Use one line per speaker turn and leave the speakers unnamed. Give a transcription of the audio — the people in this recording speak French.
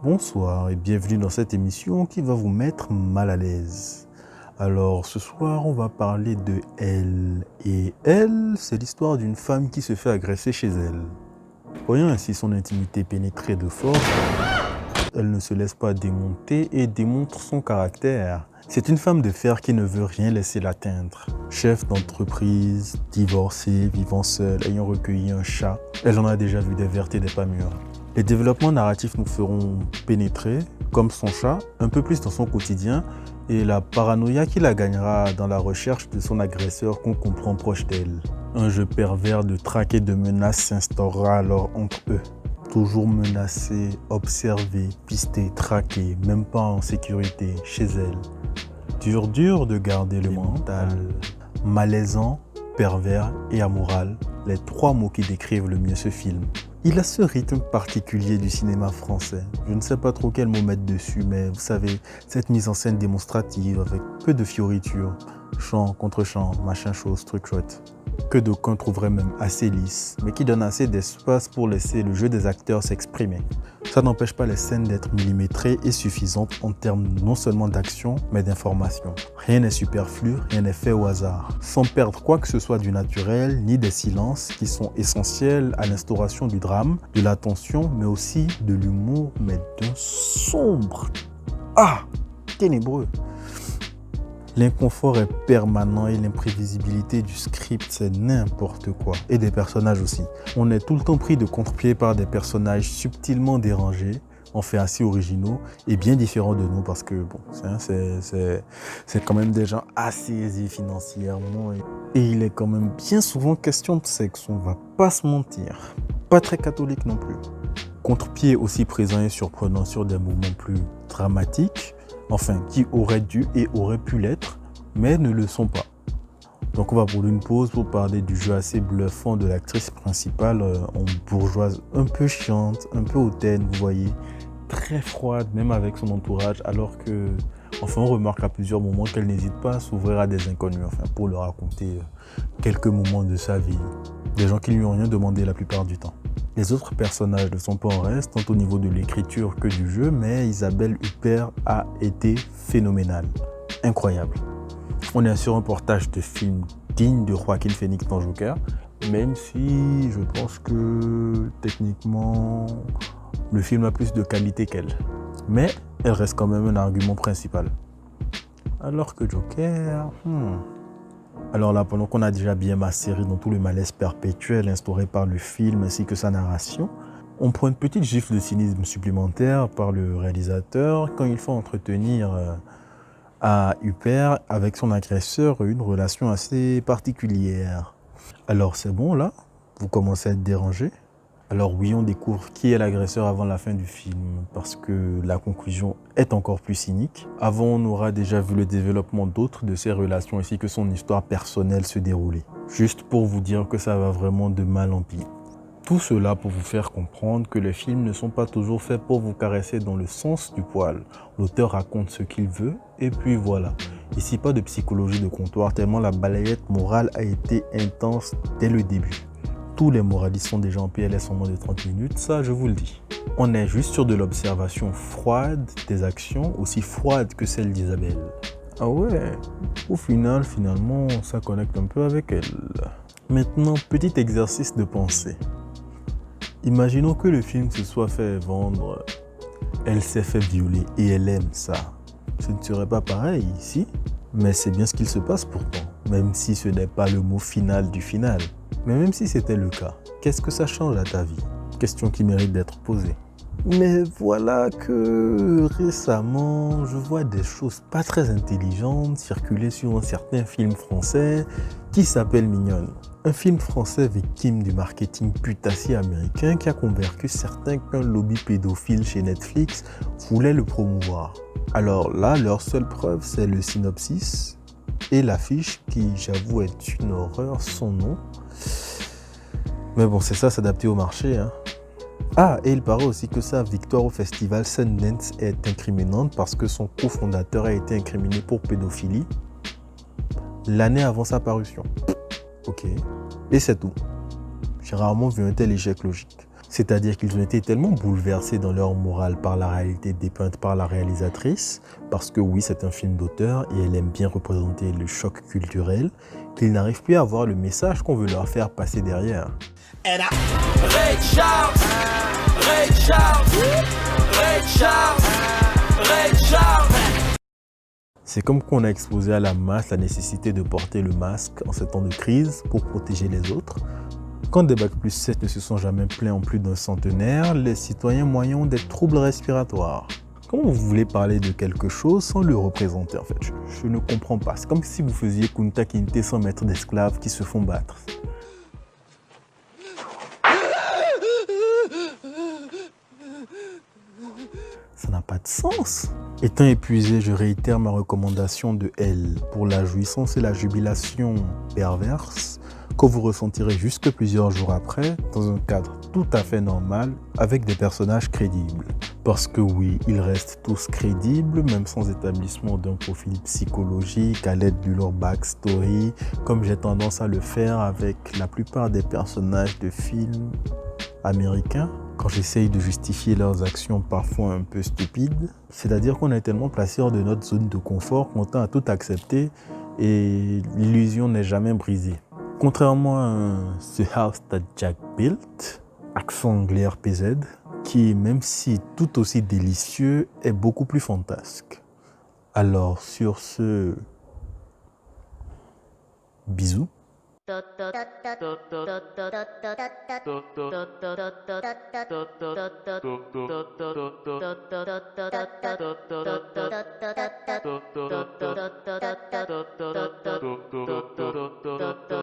Bonsoir et bienvenue dans cette émission qui va vous mettre mal à l'aise. Alors ce soir on va parler de Elle. Et Elle, c'est l'histoire d'une femme qui se fait agresser chez elle. Voyant ainsi son intimité pénétrée de force, elle ne se laisse pas démonter et démontre son caractère. C'est une femme de fer qui ne veut rien laisser l'atteindre. Chef d'entreprise, divorcée, vivant seule, ayant recueilli un chat, elle en a déjà vu des vertes et des pas mûres. Les développements narratifs nous feront pénétrer, comme son chat, un peu plus dans son quotidien et la paranoïa qui la gagnera dans la recherche de son agresseur qu'on comprend proche d'elle. Un jeu pervers de traque et de menaces s'instaurera alors entre eux. Toujours menacé, observé, pisté, traqué, même pas en sécurité, chez elle. Dur de garder le mental. Malaisant, pervers et amoral, les trois mots qui décrivent le mieux ce film. Il a ce rythme particulier du cinéma français. Je ne sais pas trop quel mot mettre dessus, mais vous savez, cette mise en scène démonstrative avec peu de fioritures, chant contre chant, machin chose, truc chouette, que d'aucuns trouveraient même assez lisse, mais qui donne assez d'espace pour laisser le jeu des acteurs s'exprimer. Ça n'empêche pas les scènes d'être millimétrées et suffisantes en termes non seulement d'action, mais d'information. Rien n'est superflu, rien n'est fait au hasard, sans perdre quoi que ce soit du naturel, ni des silences qui sont essentiels à l'instauration du drame, de la tension, mais aussi de l'humour, mais d'un sombre. Ténébreux. L'inconfort est permanent et l'imprévisibilité du script, c'est n'importe quoi. Et des personnages aussi. On est tout le temps pris de contre-pied par des personnages subtilement dérangés, en fait assez originaux et bien différents de nous parce que bon, c'est quand même des gens assez aisés financièrement et il est quand même bien souvent question de sexe, on va pas se mentir. Pas très catholique non plus. Contre-pied aussi présent et surprenant sur des moments plus dramatiques, enfin qui auraient dû et auraient pu l'être, mais ne le sont pas. Donc on va prendre une pause pour parler du jeu assez bluffant de l'actrice principale en bourgeoise un peu chiante, un peu hautaine, vous voyez, très froide même avec son entourage, alors que, enfin on remarque à plusieurs moments qu'elle n'hésite pas à s'ouvrir à des inconnus, enfin pour leur raconter quelques moments de sa vie, des gens qui lui ont rien demandé la plupart du temps. Les autres personnages ne sont pas en reste, tant au niveau de l'écriture que du jeu, mais Isabelle Huppert a été phénoménale. Incroyable. On est sur un portage de film digne de Joaquin Phoenix dans Joker, même si je pense que techniquement, le film a plus de qualité qu'elle. Mais elle reste quand même un argument principal. Alors que Joker... Alors là, pendant qu'on a déjà bien macéré dans tout le malaise perpétuel instauré par le film ainsi que sa narration, on prend une petite gifle de cynisme supplémentaire par le réalisateur quand il faut entretenir à Huppert avec son agresseur une relation assez particulière. Alors c'est bon là, vous commencez à être dérangé. Alors oui, on découvre qui est l'agresseur avant la fin du film, parce que la conclusion est encore plus cynique. Avant, on aura déjà vu le développement d'autres de ces relations ainsi que son histoire personnelle se dérouler. Juste pour vous dire que ça va vraiment de mal en pis. Tout cela pour vous faire comprendre que les films ne sont pas toujours faits pour vous caresser dans le sens du poil. L'auteur raconte ce qu'il veut, et puis voilà. Ici, pas de psychologie de comptoir, tellement la balayette morale a été intense dès le début. Tous les moralistes sont déjà en PLS en moins de 30 minutes, ça je vous le dis. On est juste sur de l'observation froide des actions, aussi froide que celle d'Isabelle. Ah ouais, au final, finalement, ça connecte un peu avec elle. Maintenant, petit exercice de pensée. Imaginons que le film se soit fait vendre, elle s'est fait violer et elle aime ça. Ce ne serait pas pareil ici, mais c'est bien ce qu'il se passe pourtant, même si ce n'est pas le mot final du final. Mais même si c'était le cas, qu'est-ce que ça change à ta vie? Question qui mérite d'être posée. Mais voilà que récemment, je vois des choses pas très intelligentes circuler sur un certain film français qui s'appelle Mignonne. Un film français victime du marketing putassier américain qui a convaincu certains qu'un lobby pédophile chez Netflix voulait le promouvoir. Alors là, leur seule preuve, c'est le synopsis et l'affiche qui, j'avoue, est une horreur sans nom. Mais bon, c'est ça, s'adapter au marché, hein. Et il paraît aussi que sa victoire au festival Sundance est incriminante parce que son cofondateur a été incriminé pour pédophilie l'année avant sa parution. Ok. Et c'est tout. J'ai rarement vu un tel échec logique. C'est-à-dire qu'ils ont été tellement bouleversés dans leur morale par la réalité dépeinte par la réalisatrice, parce que oui, c'est un film d'auteur et elle aime bien représenter le choc culturel, qu'ils n'arrivent plus à voir le message qu'on veut leur faire passer derrière.
Ray Charles, Ray Charles, Ray Charles, Ray Charles.
C'est comme qu'on a exposé à la masse la nécessité de porter le masque en ces temps de crise pour protéger les autres. Quand des Bac+7 ne se sont jamais plaints en plus d'un centenaire, les citoyens moyens ont des troubles respiratoires. Comment vous voulez parler de quelque chose sans le représenter en fait? Je ne comprends pas. C'est comme si vous faisiez Kunta Kinte sans mettre d'esclaves qui se font battre. Ça n'a pas de sens. Étant épuisé, je réitère ma recommandation de L pour la jouissance et la jubilation perverse que vous ressentirez jusque plusieurs jours après dans un cadre tout à fait normal avec des personnages crédibles. Parce que oui, ils restent tous crédibles, même sans établissement d'un profil psychologique à l'aide de leur backstory, comme j'ai tendance à le faire avec la plupart des personnages de films américains, quand j'essaye de justifier leurs actions parfois un peu stupides. C'est-à-dire qu'on est tellement placé hors de notre zone de confort qu'on tend à tout accepter et l'illusion n'est jamais brisée. Contrairement à The House That Jack Built, accent anglais RPZ, qui, même si tout aussi délicieux, est beaucoup plus fantasque. Alors sur ce, bisous.